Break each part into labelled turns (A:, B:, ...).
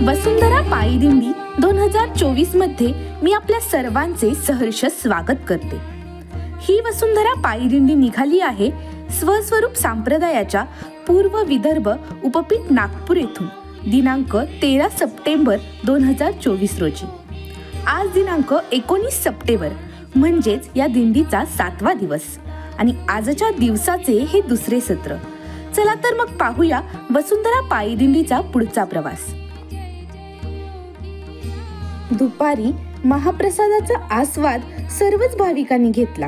A: वसुंधरा पायी दिंडी 2024 मध्ये मी आपल्या सर्वांचे सहर्ष स्वागत करते। ही वसुंधरा पायी दिंडी निघाली आहे स्वस्वरूप संप्रदायाच्या पूर्व विदर्भ उपपीठ नागपूर येथून दिनांक 13 सप्टेंबर 2024 रोजी। आज दिनांक 19 सप्टेंबर म्हणजेच या दिंडीचा 7वा दिवस आणि आजच्या दिवसाचे हे दुसरे सत्र। चला तर मग पाहूया वसुंधरा पायी दिंडीचा पुढचा प्रवास। दुपारी महाप्रसादाचा आस्वाद सर्वच भाविकांनी घेतला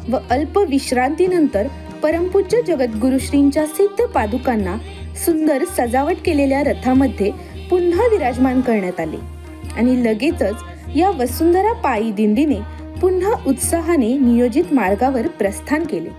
A: व अल्प विश्रांतीनंतर परमपूज्य जगद्गुरु श्रींच्या सिद्ध पादुकांना सुंदर सजावट केलेल्या रथामध्ये पुन्हा विराजमान करण्यात आले आणि लगेचच या वसुंधरा पायी दिंडीने पुन्हा उत्साहाने नियोजित मार्गावर प्रस्थान केले।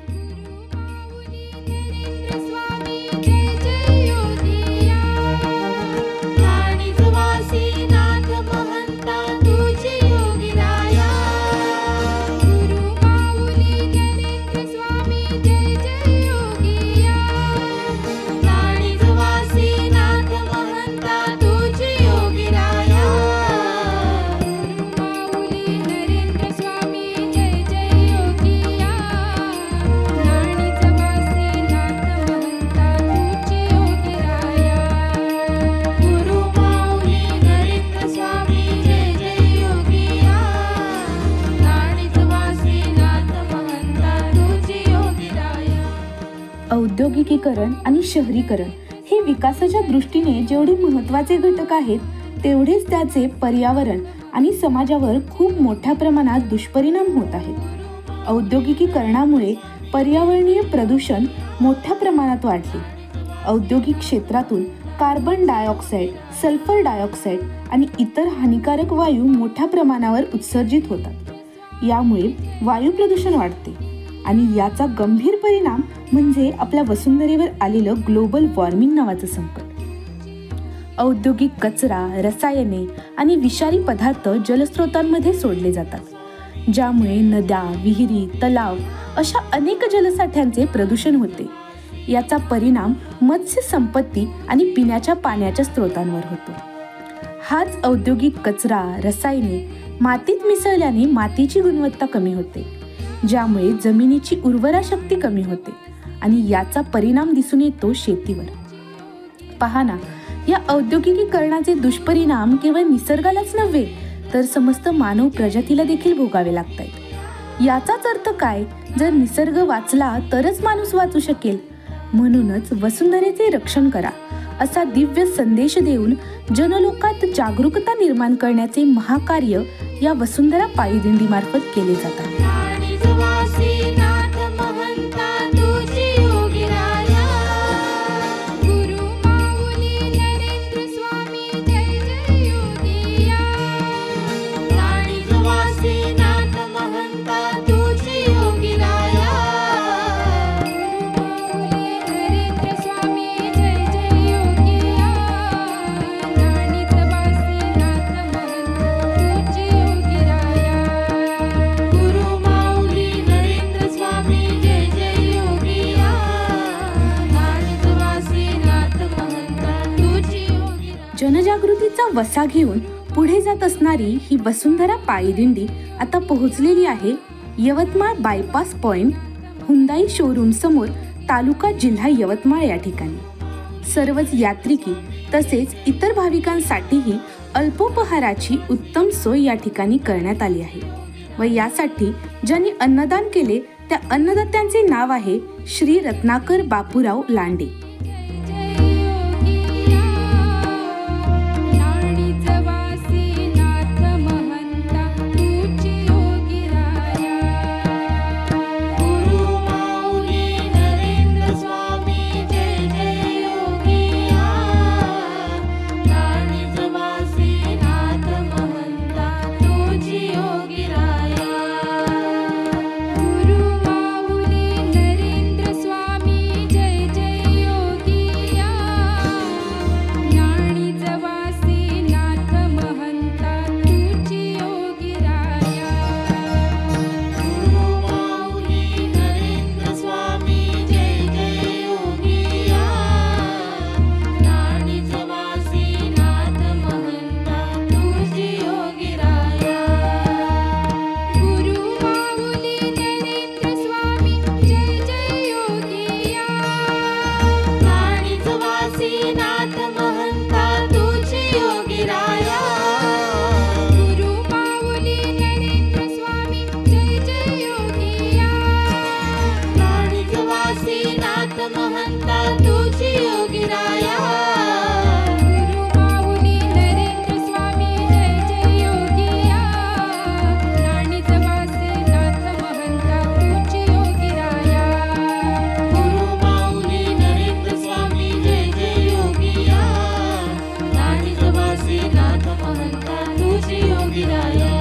A: औद्योगिकीकरण आणि शहरीकरण हे विकासाच्या दृष्टीने जेवढे महत्त्वाचे घटक आहेत तेवढेच त्याचे पर्यावरण आणि समाजावर खूप मोठ्या प्रमाणात दुष्परिणाम होत आहेत। औद्योगिकीकरणामुळे पर्यावरणीय प्रदूषण मोठ्या प्रमाणात वाढले। औद्योगिक क्षेत्रातून कार्बन डायऑक्साईड, सल्फर डायऑक्साईड आणि इतर हानिकारक वायू मोठ्या प्रमाणावर उत्सर्जित होतात। यामुळे वायू प्रदूषण वाढते आणि याचा गंभीर परिणाम म्हणजे आपल्या वसुंधरेवर आलेलं ग्लोबल वॉर्मिंग नावाचं संकट। औद्योगिक कचरा, रसायने आणि विषारी पदार्थ जलस्रोतांमध्ये सोडले जातात, ज्यामुळे नद्या, विहिरी, तलाव अशा अनेक जलसाठ्यांचे प्रदूषण होते। याचा परिणाम मत्स्य संपत्ती आणि पिण्याच्या पाण्याच्या स्रोतांवर होतो। हाच औद्योगिक कचरा, रसायने मातीत मिसळल्याने मातीची गुणवत्ता कमी होते, ज्यामुळे जमिनीची उर्वरा शक्ती कमी होते आणि याचा परिणाम दिसून येतो शेतीवर। पहा ना, या औद्योगिकीकरणाचे दुष्परिणाम केवळ निसर्गालाच नव्हे तर समस्त मानव प्रजातीला देखील भोगावे लागतात। याचाच अर्थ काय? जर निसर्ग वाचला तरच माणूस वाचू शकेल। म्हणूनच वसुंधरेचे रक्षण करा असा दिव्य संदेश देऊन जनलोकात जागरूकता निर्माण करण्याचे महाकार्य या वसुंधरा पायी दिंडीमार्फत केले जातात। जनजागृतीचा वसा घेऊन पुढे जात असणारी ही वसुंधरा पायी दिंडी आता पोहोचलेली आहे Yavatmal bypass point Hyundai showroom समोर, तालुका जिल्हा यवतमाळ या ठिकाणी। सर्वच यात्रिकी तसेच इतर भाविकांसाठीही अल्पोपहाराची उत्तम सोय या ठिकाणी करण्यात आली आहे व यासाठी ज्यांनी अन्नदान केले त्या अन्नदात्यांचे नाव आहे श्री रत्नाकर बापूराव लांडे।
B: गुरु माऊली नरेंद्र स्वामी जय जय महंता तुझी योगी राया.
C: गुरु माऊली नरेंद्र स्वामी जय जय योगिया. राणीच वासे नाथ महंता तुझी योगी राया.
B: गुरु माऊली नरेंद्र स्वामी जय जय योगिया. राणीच वासे नाथ महंता तुझी योगी राया.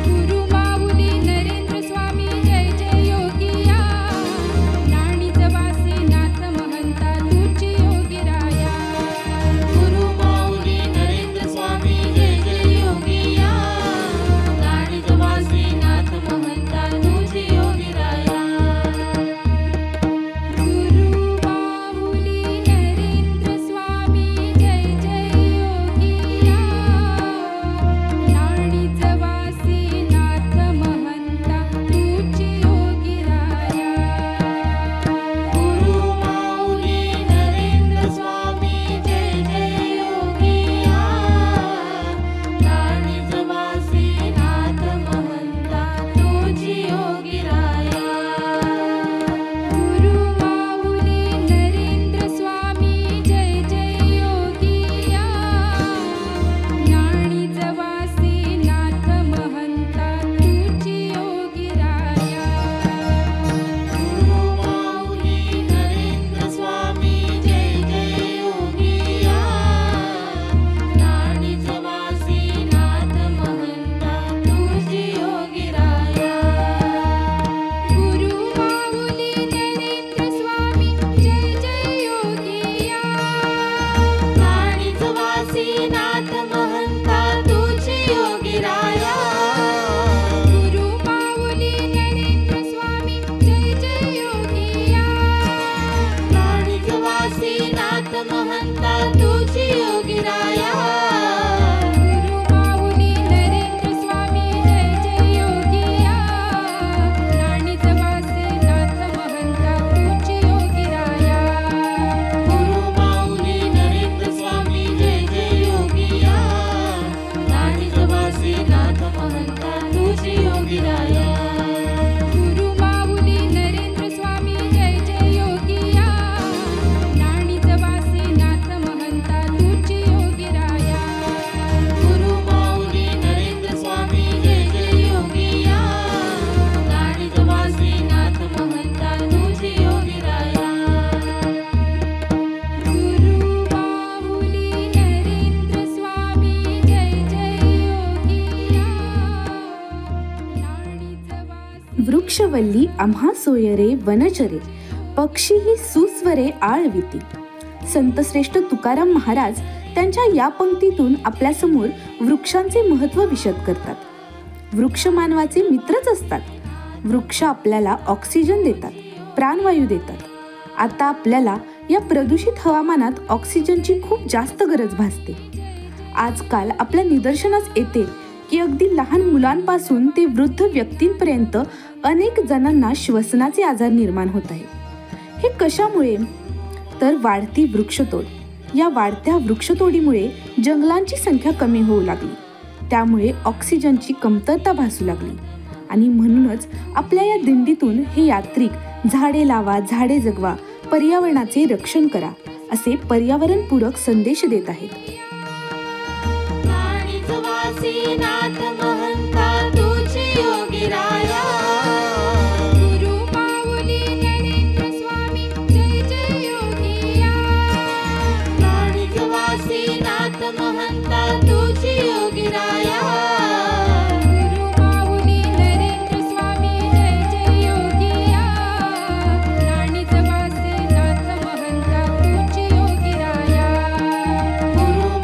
C: गुरु माऊली नरेंद्र स्वामी जय जय योगिया. राणीच वासे नाथ महंता तुझी योगी राया.
B: गुरु माऊली नरेंद्र स्वामी जय जय योगिया. राणीच वासे नाथ महंता तुझी योगी राया.
C: गुरु माऊली नरेंद्र स्वामी जय जय योगिया. राणीच वासे नाथ महंता तुझी योगी राया.
B: गुरु माऊली नरेंद्र स्वामी जय जय योगिया. राणीच वासे नाथ महंता तुझी योगी राया.
C: गुरु माऊली नरेंद्र स्वामी जय जय योगिया. राणीच वासे नाथ महंता तुझी योगी राया.
B: गुरु माऊली नरेंद्र स्वामी जय जय योगिया. राणीच वासे नाथ महंता तुझी योगी राया.
C: गुरु माऊली नरेंद्र स्वामी जय जय योगिया.
B: राणीच वासे नाथ महंता तुझी योगी राया.
C: गुरु माऊली नरेंद्र स्वामी जय जय योगिया.
B: राणीच वासे नाथ महंता तुझी योगी राया.
C: गुरु माऊली नरेंद्र स्वामी जय जय योगिया. राणीच वासे नाथ महंता तुझी योगी राया.
B: गुरु माऊली नरेंद्र स्वामी जय जय योगिया. राणीच वासे नाथ महंता तुझी योगी राया.
C: गुरु माऊली नरेंद्र स्वामी जय जय योगिया. राणीच वासे नाथ महंता तुझी योगी राया.
B: गुरु माऊली नरेंद्र स्वामी जय जय योगिया. राणीच वासे नाथ महंता तुझी योगी राया.
C: गुरु माऊली नरेंद्र स्वामी जय जय योगिया. राणीच वासे
A: वृक्षवल्ली आम्हा सोयरे वनचरे, पक्षी ही सुस्वरे आळविती. संतश्रेष्ठ तुकाराम महाराज त्यांच्या या पंक्तीतून आपल्यासमोर वृक्षांचे महत्त्व विशद करतात. वृक्ष मानवाचे मित्रच असतात. वृक्ष आपल्याला ऑक्सिजन देतात, प्राणवायू देतात. आता आपल्याला या प्रदूषित हवामानात ऑक्सिजनची खूप जास्त गरज भासते. आजकाल आपल्या निदर्शनास येते की अगदी लहान मुलांपासून ते वृद्ध व्यक्तींपर्यंत अनेक जणांना श्वसनाचे आजार निर्माण होत आहेत. हे कशामुळे? तर वाढती वृक्षतोड. या वाढत्या वृक्षतोडीमुळे जंगलांची संख्या कमी होऊ लागली. त्यामुळे ऑक्सिजनची कमतरता भासू लागली. आणि म्हणूनच आपल्या या दिंडीतून हे यात्रिक झाडे लावा, झाडे जगवा, पर्यावरणाचे रक्षण करा असे पर्यावरणपूरक संदेश देत आहेत.
B: राणीच वासे नाथ महंता तुझी योगी राया.
C: गुरु माऊली नरेंद्र स्वामी जय जय योगिया.
B: राणीच वासे नाथ महंता तुझी योगी राया.
C: गुरु माऊली नरेंद्र स्वामी जय जय योगिया. राणीच वासे नाथ महंता तुझी योगी राया.
B: गुरु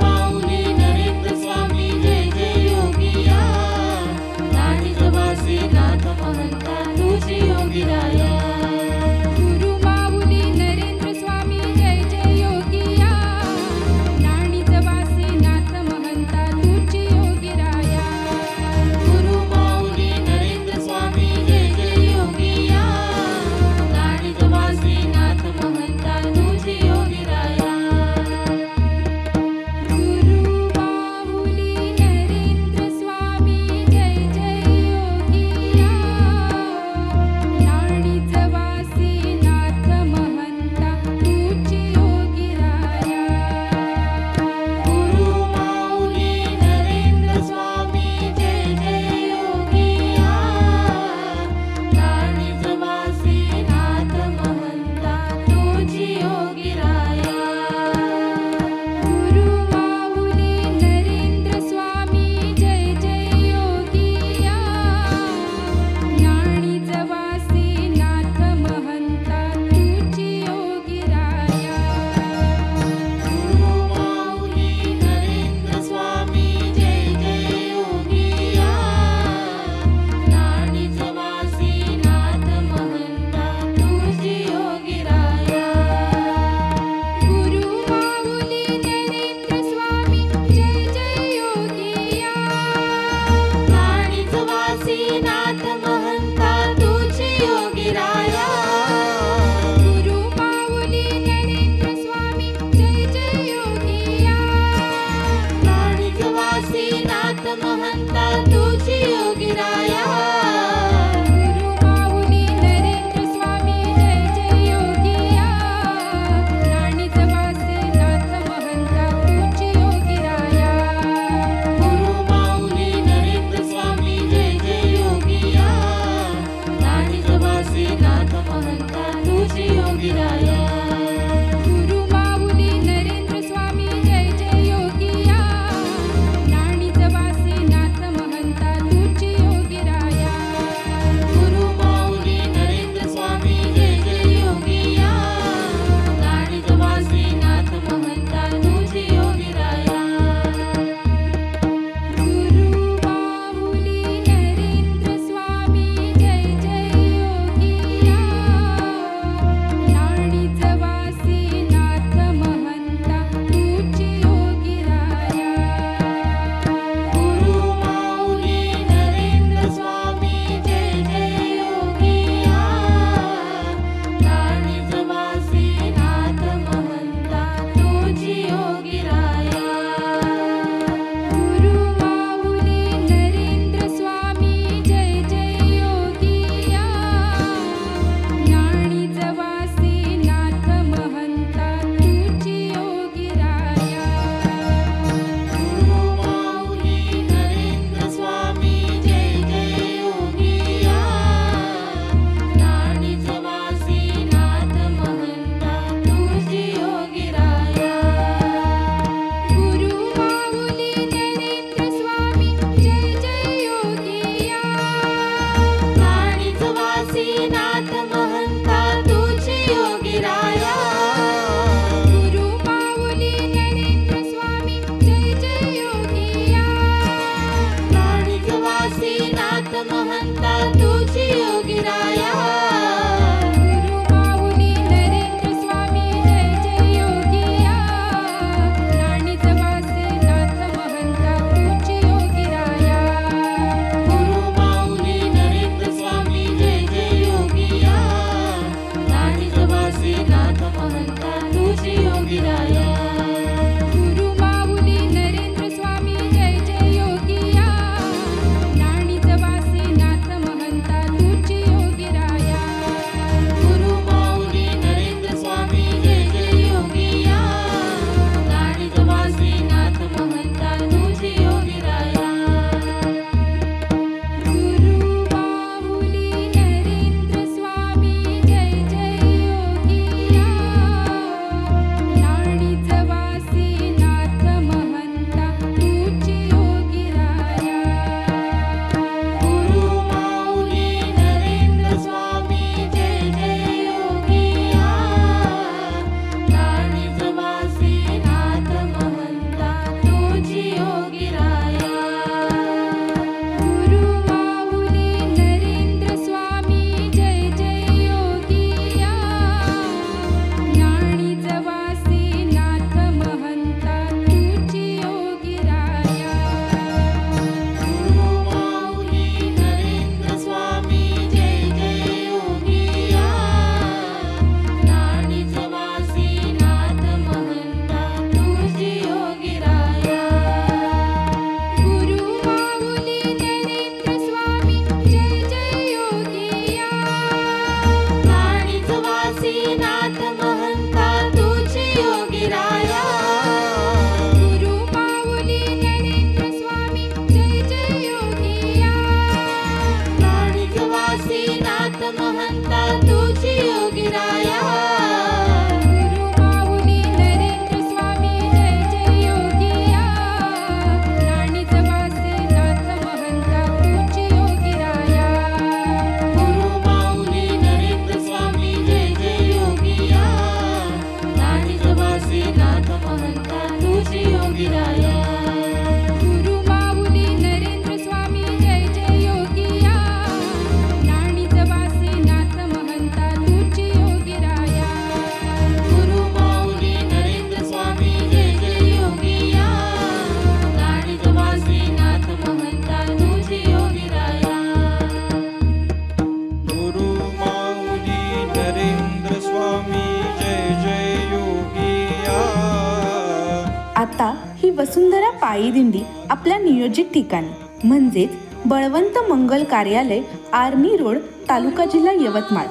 A: वसुंधरा पायी दिंडी आपल्या नियोजित ठिकाणी म्हणजेच बळवंत मंगल कार्यालय, आर्मी रोड, तालुका जिल्हा यवतमाळ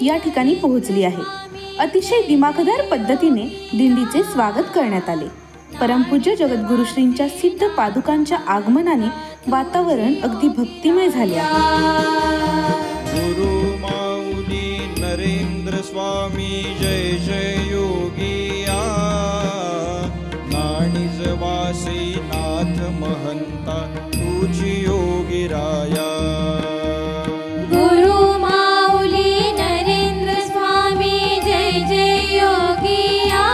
A: या ठिकाणी पोहोचली आहे. अतिशय दिमाखदार पद्धतीने दिंडीचे स्वागत करण्यात आले. परमपूज्य जगद्गुरुश्रींच्या सिद्ध पादुकांच्या आगमनाने वातावरण अगदी भक्तिमय झाले आहे.
D: गुरु माऊली नरेंद्र स्वामी जय जय योगिया, नाणीज वासी नाथ महंता तुझी योगिराया.
B: गुरु माऊली नरेंद्र स्वामी जय जय योगिया,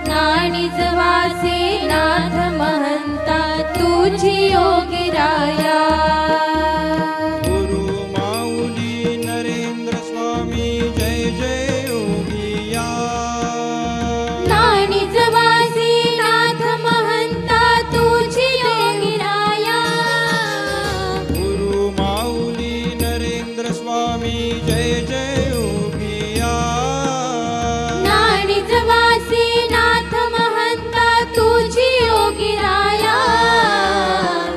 B: नाणीज वासी नाथ महंता तुझी योगिराया.
D: गुरु माऊली नरेंद्र स्वामी जय जय योगिया,
B: नाणीज वासी नाथ महंता तुझी योगिराया.
D: गुरु माऊली नरेंद्र स्वामी जय जय योगिया,
B: नाणीज वासी नाथ महंता तुझी योगिराया.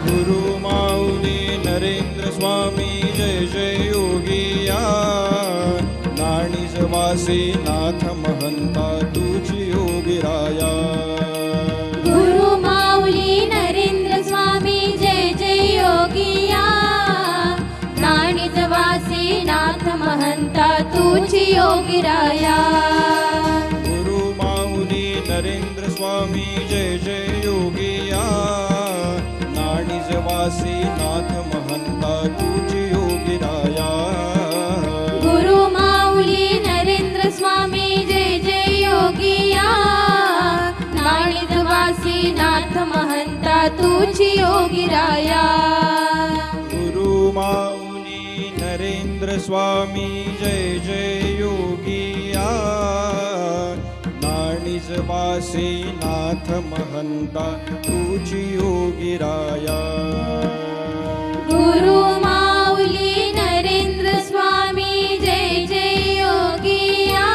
D: गुरु माऊली नरेंद्र स्वामी जय जय योगिया, नाणीज वासी नाथ महंता तुझी योगिराया.
B: गुरु माऊली नरेंद्र स्वामी जय जय योगिया, नाणीज वासी नाथ महंता तुझी योगिराया.
D: गुरु माऊली नरेंद्र स्वामी जय जय योगिया, नाणीज वासी नाथ महंता तुझी योगिराया.
B: गुरु माऊली नरेंद्र स्वामी जय जय योगिया, नाणीज वासी नाथ महंता तुझी योगिराया.
D: गुरु माऊली नरेंद्र स्वामी जय जय योगिया, नाणीज वासी नाथ महंता तुझी योगिराया.
B: गुरु माऊली नरेंद्र स्वामी जय जय योगिया,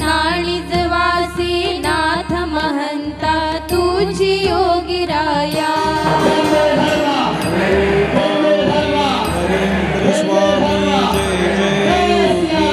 B: नाणीज वासी नाथ महंता तुझी योगिराया.
D: नरेंद्र स्वामी जय जय योगिया.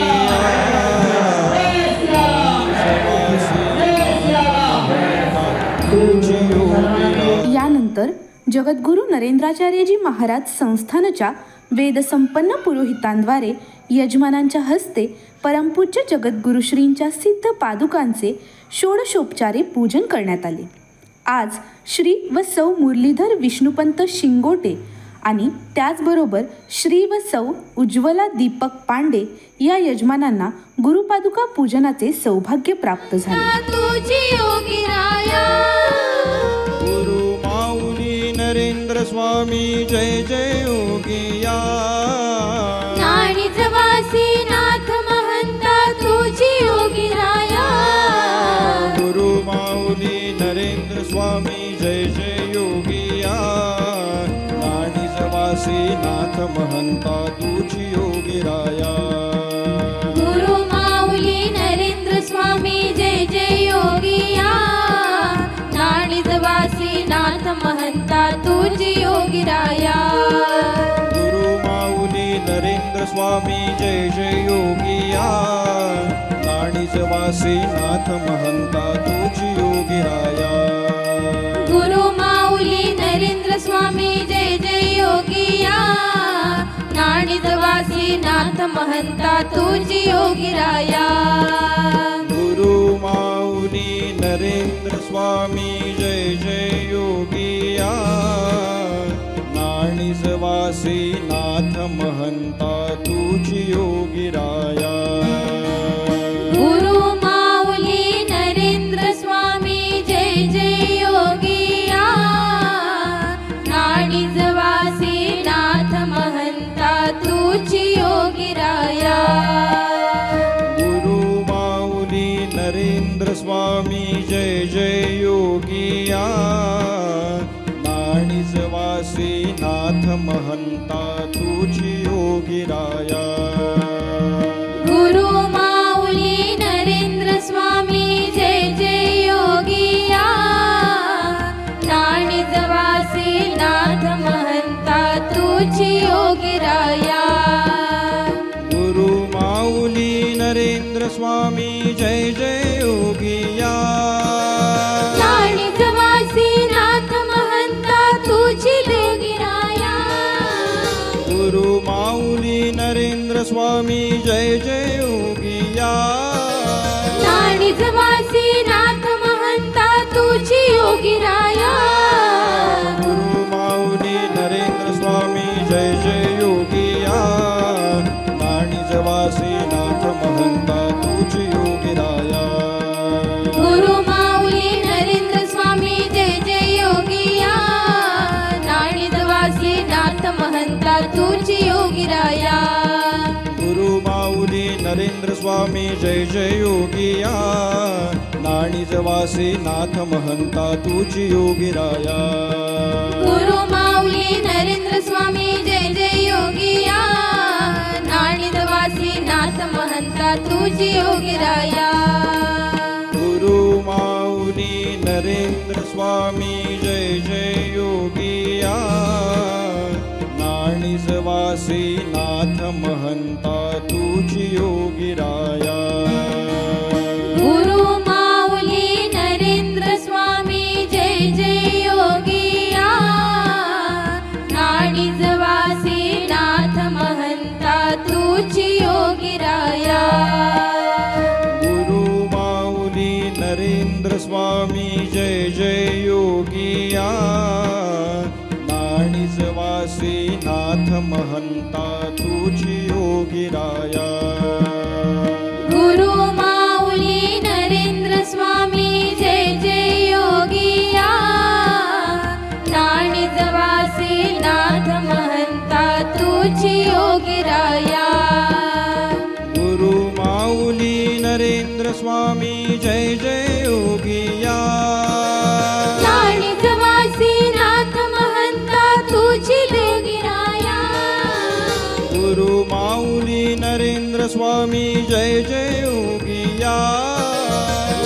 A: यानंतर जगद्गुरू नरेंद्राचार्यजी महाराज संस्थानच्या वेदसंपन्न पुरोहितांद्वारे यजमानांच्या हस्ते परमपूज्य जगद्गुरुश्रींच्या सिद्ध पादुकांचे षोडशोपचारे पूजन करण्यात आले. आज श्री व सौ मुरलीधर विष्णुपंत शिंगोटे आणि त्याचबरोबर श्री व सौ उज्ज्वला दीपक पांडे या यजमानांना गुरुपादुका पूजनाचे सौभाग्य प्राप्त झाले.
B: तुझी योगिराया.
D: गुरु माऊली नरेंद्र स्वामी जय जय योगिया,
B: नाणीज वासी नाथ महंता तुझी योगिराया.
D: गुरु माऊली नरेंद्र स्वामी जय जय योगिया, नाणीज वासी नाथ महंता तुझी योगिराया.
B: गुरु माऊली नरेंद्र स्वामी जय जय योगिया, नाणीज वासी नाथ महंता तुझी योगिराया.
D: गुरु माऊली नरेंद्र स्वामी जय जय योगिया, नाणीज वासी नाथ महंता तुझी योगिराया.
B: गुरु माऊली नरेंद्र स्वामी जय जय योगिया, नाणीज वासी नाथ महंता तुझी योगिराया.
D: गुरु माऊली नरेंद्र स्वामी जय जय योगिया, नाणीज वासी नाथ महंता तुझी योगिराया.
B: गुरु माऊली नरेंद्र स्वामी जय जय योगिया, नाणीज वासी नाथ महंता तुझी योगिराया.
D: गुरु माऊली नरेंद्र स्वामी जय जय योगिया, नाणीज वासी नाथ महंता तुझी योगिराया.
B: गुरु माऊली नरेंद्र स्वामी जय जय योगिया,
D: नरेंद्र स्वामी जय जय योगिया
B: नाणिजवासी नाथ महंता तुझी योगिराया
D: गुरु माऊली नरेंद्र स्वामी जय जय योगिया
B: नाणिजवासी नाथ महंता तुझी योगिराया
D: गुरु माऊली नरेंद्र स्वामी जय जय योगिया नाणिजवासी नाथ महंता तुझी योगिराया
B: गुरु माऊली नरेंद्र स्वामी जय जय योगिया नाणिजवासी नाथ महंता तुझी योगिराया
D: गुरु माऊली नरेंद्र स्वामी जय जय योगिया नाणिजवासी नाथ महंता तुझी योगिराया
B: गुरु माऊली नरेंद्र स्वामी जय जय योगिया नाणिजवासी नाथ महंता तुझी योगिराया
D: गुरु माऊली नरेंद्र स्वामी जय जय योगिया नाणिजवासी नाथ महंता तुझी योगिराया
B: गुरु माऊली नरेंद्र स्वामी जय जय योगिया नाणिजवासी नाथ महंता तुझी योगिराया
D: गुरु माऊली नरेंद्र स्वामी जय जय योगिया नाणिजवासी नाथ महंता तुझी योगिराया
B: गुरु माऊली नरेंद्र स्वामी जय जय योगिया नाणिजवासी नाथ महंता तुझी योगिराया
D: गुरु माऊली नरेंद्र स्वामी जय जय योगिया
B: नाणिजवासी नाथ महंता तुझी योगिराया
D: गुरु माऊली नरेंद्र स्वामी जय जय योगिया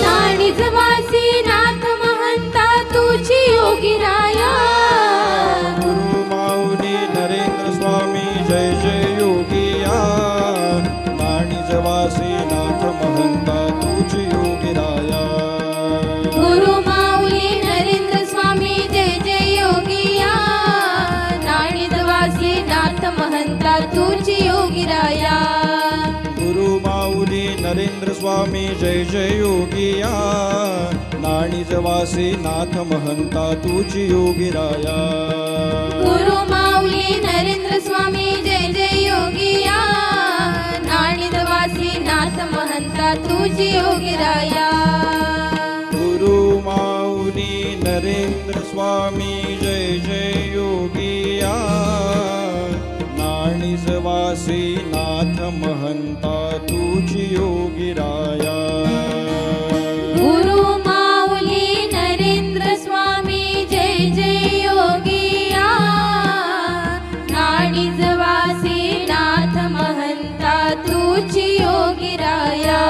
B: नाणिजवासी नाथ महंता तुझी योगिराया
D: गुरु माऊली नरेंद्र स्वामी जय जय योगिया नाणिजवासी नाथ महंता तुझी योगिराया
B: गुरु माऊली नरेंद्र स्वामी जय जय योगिया नाणिजवासी नाथ महंता तुझी योगिराया
D: गुरु माऊली नरेंद्र स्वामी जय जय योगिया नाणिजवासी नाथ महंता तुझी योगिराया
B: गुरु माऊली नरेंद्र स्वामी जय जय योगिया नाणिजवासी नाथ महंता तुझी योगिराया
D: गुरु माऊली नरेंद्र स्वामी जय जय योगिया नाणिजवासी नाथ महंता तुझी योगिराया
B: गुरु माऊली नरेंद्र स्वामी जय जय योगिया नाणिजवासी नाथ महंता तुझी योगिराया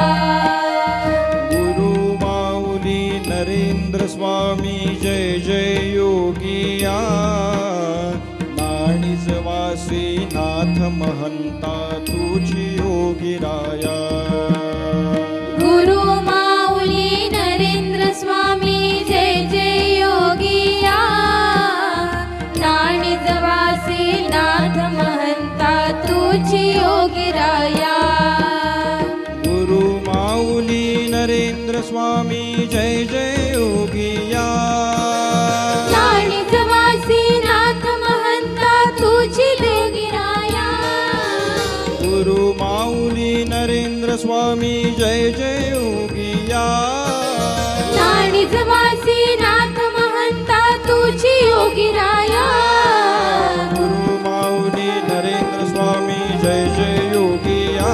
D: गुरु माऊली नरेंद्र स्वामी जय जय योगिया नाणिजवासी नाथ महंता तुझी योगिराया
B: गुरु माऊली नरेंद्र स्वामी जय जय योगिया नाणिजवासी नाथ महंता तुझी योगिराया
D: गुरु माऊली नरेंद्र स्वामी जय जय योगिया
B: नाणिजवासी नाथ महंता तुझी योगिराया
D: गुरु माऊली नरेंद्र स्वामी जय जय योगिया
B: नाणिजवासी नाथ महंता तुझी योगिराया
D: गुरु माऊली नरेंद्र स्वामी जय जय योगिया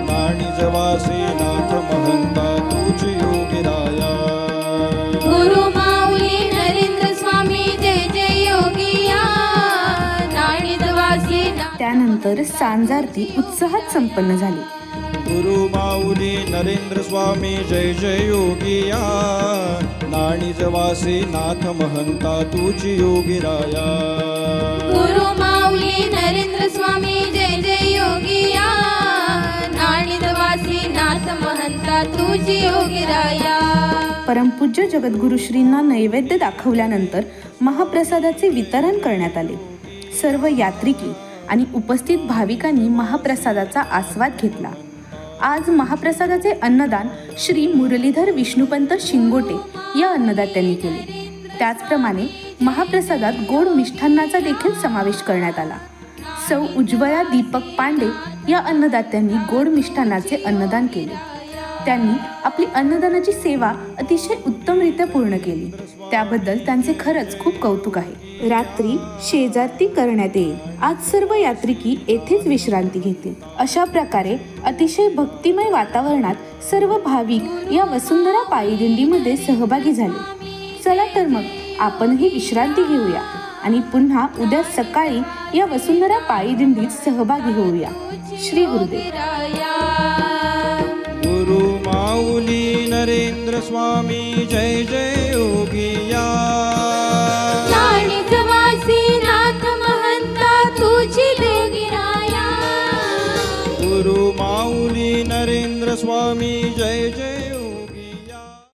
D: नाणिजवासी नाथ महंता तुझी योगिराया
B: गुरु माऊली नरेंद्र स्वामी जय जय योगिया नाणिजवासी
A: त्यानंतर सांजारती उत्साहात संपन्न झाली.
D: गुरु माऊली नरेंद्र स्वामी जय जय योगिया नाणिजवासी नाथ महंता तुझी योगिराया
B: गुरु माऊली नरेंद्र स्वामी जय जय योगिया नाणिजवासी काशीनाथ महंता तुझी योगीराया
A: परमपूज्य जगद्गुरु श्रींना नैवेद्य दाखवल्यानंतर महाप्रसादाचे वितरण करण्यात आले. सर्व यात्रिकी आणि उपस्थित भाविकांनी महाप्रसादाचा आस्वाद घेतला. आज महाप्रसादाचे अन्नदान श्री मुरलीधर विष्णुपंत शिंगोटे या अन्नदात्यांनी केले. त्याचप्रमाणे महाप्रसादात गोड मिष्ठान्नाचा देखील समावेश करण्यात आला. सौ उज्ज्वला दीपक पांडे या अन्नदात्यांनी गोड मिष्ठान्नाचे अन्नदान केले. त्यांनी आपली अन्नदानाची सेवा अतिशय उत्तमरित्या पूर्ण केली. त्याबद्दल त्यांचे खरंच खूप कौतुक आहे. रात्री शेजारती करण्यात येईल. आज सर्व यात्रिकी येथेच विश्रांती घेतील. अशा प्रकारे अतिशय भक्तिमय वातावरणात सर्व भाविक या वसुंधरा पायी दिंडीमध्ये सहभागी झाले. चला तर मग आपणही विश्रांती घेऊया आणि पुन्हा उद्या सकाळी या वसुंधरा पायी दिंडीत सहभागी होऊया. श्री गुरुदेव.
D: गुरु माऊली नरेंद्र स्वामी जय जय योगिया
B: काशीनाथ महंता तुझी योगीराया
D: गुरु माऊली नरेंद्र स्वामी जय जय योगिया.